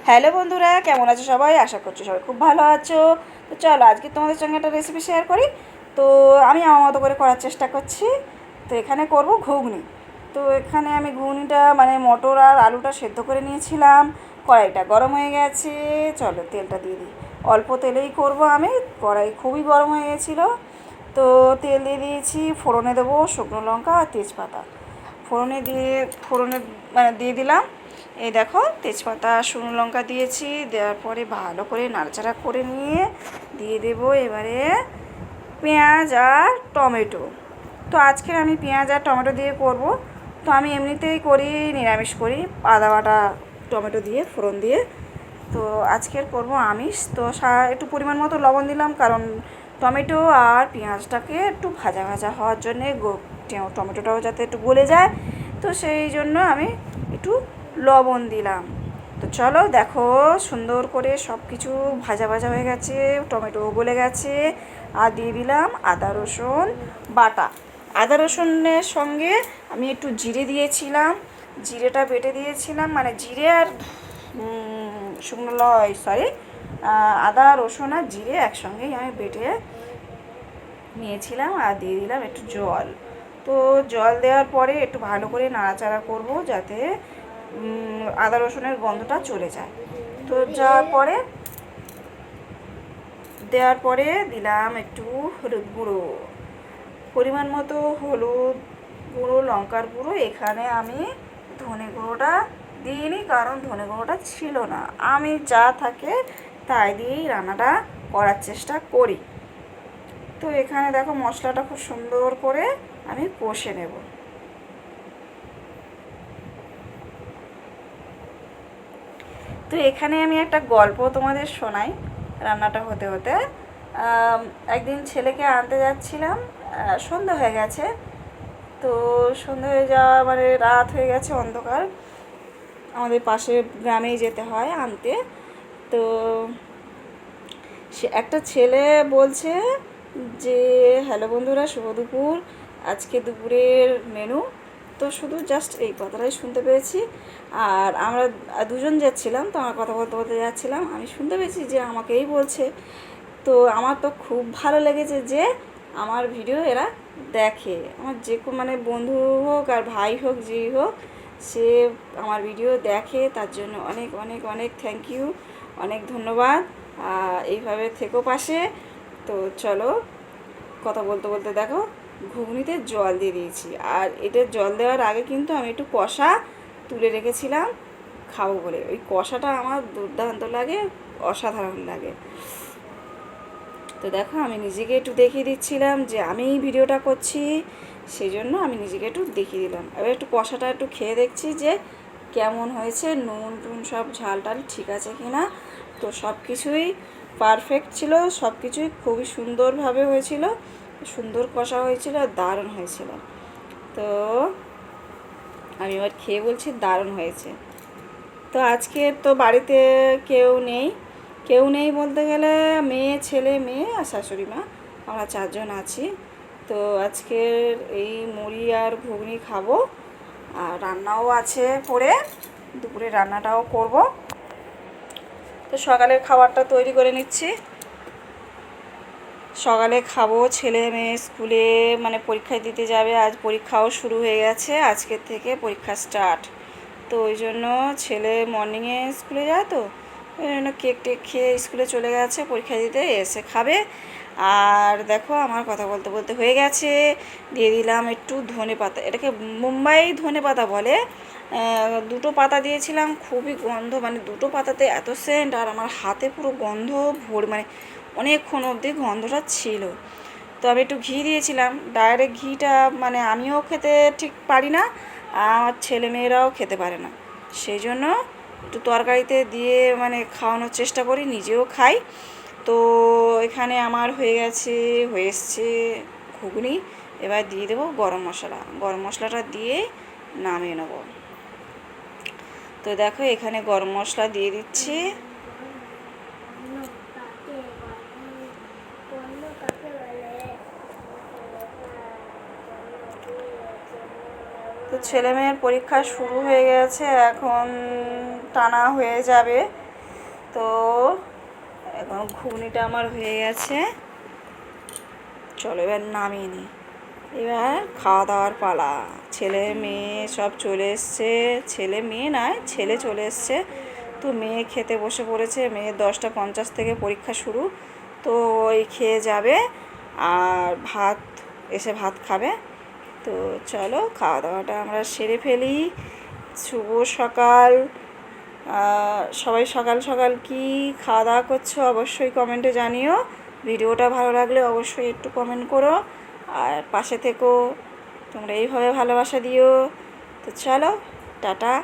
Hello বন্ধুরা, কেমন আছো সবাই? আশা করছি সবাই খুব ভালো আছো। তো চলো আজকে তোমাদের সঙ্গে একটা রেসিপি শেয়ার করি। তো আমি আমার মতো করে করার চেষ্টা করছি। তো এখানে করব ঘুগনি। তো এখানে আমি ঘুগনিটা মানে মটর আর আলুটা সেদ্ধ করে নিয়েছিলাম। কড়াইটা গরম হয়ে গেছে, চলো তেলটা দিয়ে দিই। অল্প তেলেই করব আমি। কড়াই খুবই গরম হয়ে গেছিলো। তো তেল দিয়ে দিয়েছি, ফোড়নে দেবো শুকনো লঙ্কা আর তেজপাতা। ফোড়নে মানে দিয়ে দিলাম। এই দেখো, তেজপাতা শুকনো লঙ্কা দিয়েছি। দেওয়ার পরে ভালো করে নাড়াচাড়া করে নিয়ে দিয়ে দেবো এবারে পেঁয়াজ আর টমেটো। তো আজকে আমি পেঁয়াজ আর টমেটো দিয়ে করব। তো আমি এমনিতেই করি, নিরামিষ করি, আদা বাটা টমেটো দিয়ে ফোড়ন দিয়ে। তো আজকের করব আমিষ। তো একটু পরিমাণ মতো লবণ দিলাম, কারণ টমেটো আর পেঁয়াজটাকে একটু ভাজা ভাজা হওয়ার জন্যে, টমেটোটাও যাতে একটু গলে যায়। তো সেই জন্য আমি একটু লবণ দিলাম। তো চলো দেখো, সুন্দর করে সব কিছু ভাজা ভাজা হয়ে গেছে, টমেটোও গলে গেছে। আর দিয়ে দিলাম আদা রসুন বাটা। আদা রসুনের সঙ্গে আমি একটু জিরে দিয়েছিলাম, জিরেটা বেটে দিয়েছিলাম, মানে জিরে আর আদা রসুন আর জিরে একসঙ্গেই আমি বেটে নিয়েছিলাম। আর দিয়ে দিলাম একটু জল। তো জল দেওয়ার পরে একটু ভালো করে নাড়াচাড়া করব, যাতে আদা রসুনের গন্ধটা চলে যায়। তো দেওয়ার পরে দিলাম একটু হলুদ গুঁড়ো, পরিমাণ মতো হলুদ গুঁড়ো, লঙ্কার গুঁড়ো। এখানে আমি ধনে গুঁড়োটা দিইনি, কারণ ধনে গুঁড়োটা ছিল না। আমি যা থাকে তাই দিয়েই রান্নাটা করার চেষ্টা করি। তো এখানে দেখো, মশলাটা খুব সুন্দর করে আমি কষে নেব। তো এখানে আমি একটা গল্প তোমাদের শোনাই। রান্নাটা হতে হতে একদিন ছেলেকে আনতে যাচ্ছিলাম, সন্ধ্যা হয়ে গেছে। তো সন্ধ্যা হয়ে যাওয়া মানে রাত হয়ে গেছে, অন্ধকার। আমাদের পাশের গ্রামেই যেতে হয় আনতে। তো সে একটা ছেলে বলছে যে, হ্যালো বন্ধুরা, শুভ দুপুর, আজকে দুপুরের মেনু। তো শুধু জাস্ট এই কথাটাই শুনতে পেয়েছি। আর আমরা দুজন যাচ্ছিলাম, তো আমার কথা বলতে বলতে যাচ্ছিলাম, আমি শুনতে পেয়েছি যে আমাকেই বলছে। তো আমার তো খুব ভালো লেগেছে যে আমার ভিডিও এরা দেখে। আমার যে মানে বন্ধু হোক আর ভাই হোক, যেই হোক, সে আমার ভিডিও দেখে, তার জন্য অনেক অনেক অনেক থ্যাংক ইউ, অনেক ধন্যবাদ। এইভাবে থেকো পাশে। তো চলো, কথা বলতে বলতে দেখো ঘুগনিতে জল দিয়ে দিয়েছি। আর এটা জল দেওয়ার আগে কিন্তু আমি একটু কষা তুলে রেখেছিলাম খাবো বলে। ওই কষাটা আমার দুর্দান্ত লাগে, অসাধারণ লাগে। তো দেখো, আমি নিজেকে একটু দেখিয়ে দিচ্ছিলাম যে আমি ভিডিওটা করছি, সেই জন্য আমি নিজেকে একটু দেখিয়ে দিলাম। এবার একটু কষাটা একটু খেয়ে দেখছি যে কেমন হয়েছে, নুন টুন সব ঝাল টাল ঠিক আছে কি না। তো সব কিছুই পারফেক্ট ছিল, সব কিছুই খুবই সুন্দরভাবে হয়েছিল, সুন্দর কষা হয়েছিল, দারুণ হয়েছিল। তো আমি এবার খেয়ে বলছি দারুণ হয়েছে। তো আজকে তো বাড়িতে কেউ নেই। কেউ নেই বলতে গেলে মেয়ে, ছেলে, মেয়ে আর শাশুড়ি মা, আমরা চারজন আছি। তো আজকের এই মুড়ি আর ঘুগনি খাবো। আর রান্নাও আছে পরে, দুপুরে রান্নাটাও করব। তো সকালের খাবারটা তৈরি করে নিচ্ছি। সকালে খাবো, ছেলে মেয়ে স্কুলে মানে পরীক্ষা দিতে যাবে। আজ পরীক্ষাও শুরু হয়ে গেছে, আজকের থেকে পরীক্ষা স্টার্ট। তো ওই জন্য ছেলে মর্নিংয়ে স্কুলে যায়, তো ওই জন্য কেক টেক খেয়ে স্কুলে চলে গেছে, পরীক্ষা দিতে এসে খাবে। আর দেখো, আমার কথা বলতে বলতে হয়ে গেছে। দিয়ে দিলাম একটু ধনে পাতা, এটাকে মুম্বাই ধনে পাতা বলে। দুটো পাতা দিয়েছিলাম, খুবই গন্ধ, মানে দুটো পাতাতে এত সেন্ট, আর আমার হাতে পুরো গন্ধ মানে অনেকক্ষণ অবধি গন্ধটা ছিল। তো আমি একটু ঘি দিয়েছিলাম, ডাইরেক্ট ঘিটা মানে আমিও খেতে ঠিক পারি না, আমার ছেলেমেয়েরাও খেতে পারে না। সেই জন্য একটু তরকারিতে দিয়ে মানে খাওয়ানোর চেষ্টা করি, নিজেও খাই। তো এখানে আমার হয়ে এসছে ঘুগনি। এবার দিয়ে দেবো গরম মশলা, গরম মশলাটা দিয়ে নামিয়ে নেব। তো দেখো, এখানে গরম মশলা দিয়ে দিচ্ছি। তো ছেলে মেয়ের পরীক্ষা শুরু হয়ে গেছে, এখন টানা হয়ে যাবে। তো এখন ঘুগনিটা আমার হয়ে গেছে, চলো এবার নামিয়ে নিই। এবার খাওয়া দাওয়ার পালা। ছেলে মেয়ে সব চলে এসছে, ছেলে মেয়ে নয় ছেলে চলে এসছে। তো মেয়ে খেতে বসে পড়েছে, মেয়ের 10:50 থেকে পরীক্ষা শুরু, তো ওই খেয়ে যাবে আর ভাত এসে ভাত খাবে। তো চলো খাওয়া দাওয়াটা আমরা সেরে ফেলি। শুভ সকাল। সবাই সকাল সকাল কি খাওয়া দাওয়া করছো অবশ্যই কমেন্টে জানিও। ভিডিওটা ভালো লাগলে অবশ্যই একটু কমেন্ট করো আর পাশে থেকো, তোমরা এইভাবে ভালোবাসা দিও। তো চলো টাটা।